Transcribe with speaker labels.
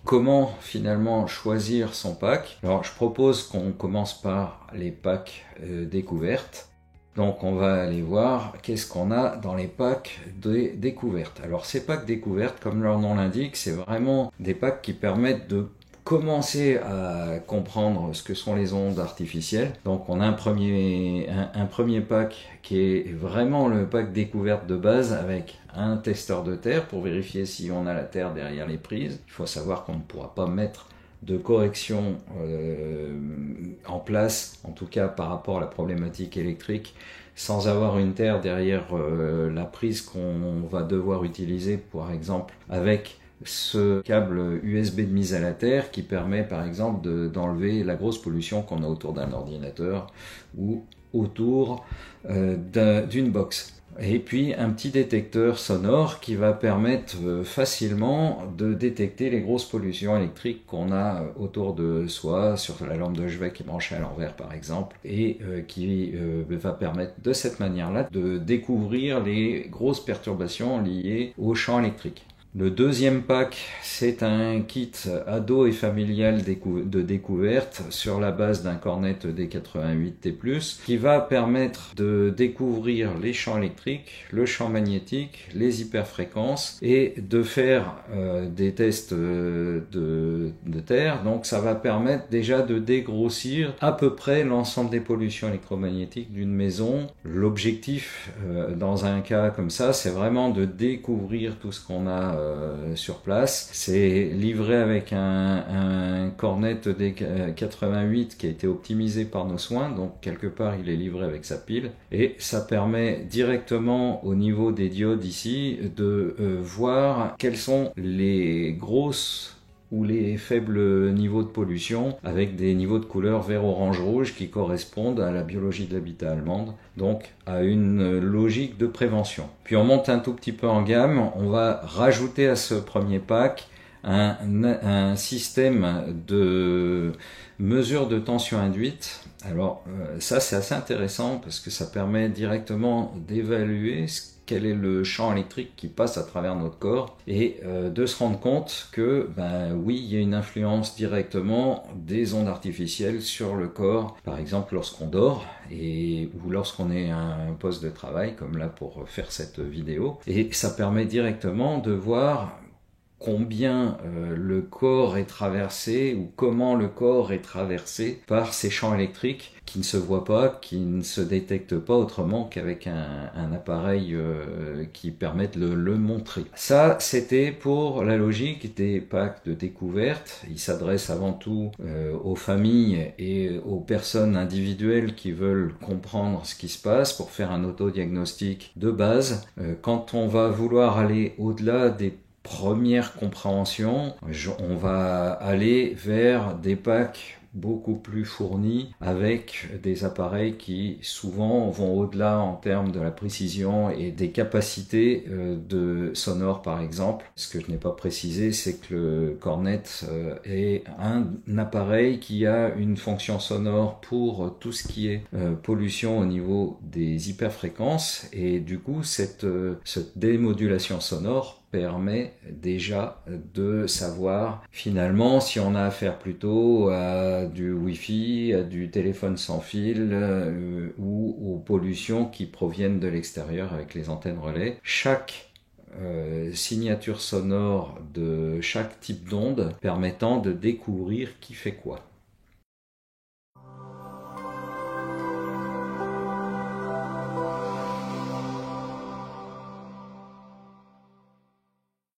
Speaker 1: Comment finalement choisir son pack? Alors je propose qu'on commence par les packs découvertes. Donc on va aller voir qu'est-ce qu'on a dans les packs de découvertes. Alors ces packs découvertes, comme leur nom l'indique, c'est vraiment des packs qui permettent de commencer à comprendre ce que sont les ondes artificielles. Donc on a un premier pack qui est vraiment le pack découverte de base avec un testeur de terre pour vérifier si on a la terre derrière les prises. Il faut savoir qu'on ne pourra pas mettre de correction en place, en tout cas par rapport à la problématique électrique, sans avoir une terre derrière la prise qu'on va devoir utiliser, par exemple avec ce câble USB de mise à la terre qui permet par exemple d'enlever la grosse pollution qu'on a autour d'un ordinateur ou autour d'une box. Et puis un petit détecteur sonore qui va permettre facilement de détecter les grosses pollutions électriques qu'on a autour de soi, sur la lampe de chevet qui est branchée à l'envers par exemple, et qui va permettre de cette manière-là de découvrir les grosses perturbations liées au champ électrique. Le deuxième pack, c'est un kit ado et familial de découverte sur la base d'un Cornet D88T+, qui va permettre de découvrir les champs électriques, le champ magnétique, les hyperfréquences et de faire des tests de terre. Donc ça va permettre déjà de dégrossir à peu près l'ensemble des pollutions électromagnétiques d'une maison. L'objectif dans un cas comme ça, c'est vraiment de découvrir tout ce qu'on a sur place. C'est livré avec un Cornet D88 qui a été optimisé par nos soins, donc quelque part il est livré avec sa pile, et ça permet directement au niveau des diodes ici de voir quelles sont les grosses ou les faibles niveaux de pollution avec des niveaux de couleur vert, orange, rouge qui correspondent à la biologie de l'habitat allemande, donc à une logique de prévention. Puis on monte un tout petit peu en gamme, on va rajouter à ce premier pack un système de mesure de tension induite. Alors ça c'est assez intéressant parce que ça permet directement d'évaluer quel est le champ électrique qui passe à travers notre corps et de se rendre compte que oui, il y a une influence directement des ondes artificielles sur le corps, par exemple lorsqu'on dort ou lorsqu'on est à un poste de travail comme là pour faire cette vidéo, et ça permet directement de voir combien le corps est traversé ou comment le corps est traversé par ces champs électriques qui ne se voient pas, qui ne se détectent pas autrement qu'avec un appareil qui permette de le montrer. Ça, c'était pour la logique des packs de découverte. Il s'adresse avant tout aux familles et aux personnes individuelles qui veulent comprendre ce qui se passe pour faire un autodiagnostic de base. Quand on va vouloir aller au-delà des première compréhension, on va aller vers des packs beaucoup plus fournis avec des appareils qui souvent vont au-delà en termes de la précision et des capacités de sonore par exemple. Ce que je n'ai pas précisé, c'est que le Cornet est un appareil qui a une fonction sonore pour tout ce qui est pollution au niveau des hyperfréquences, et du coup cette démodulation sonore permet déjà de savoir finalement si on a affaire plutôt à du Wi-Fi, à du téléphone sans fil ou aux pollutions qui proviennent de l'extérieur avec les antennes relais. Chaque signature sonore de chaque type d'onde permettant de découvrir qui fait quoi.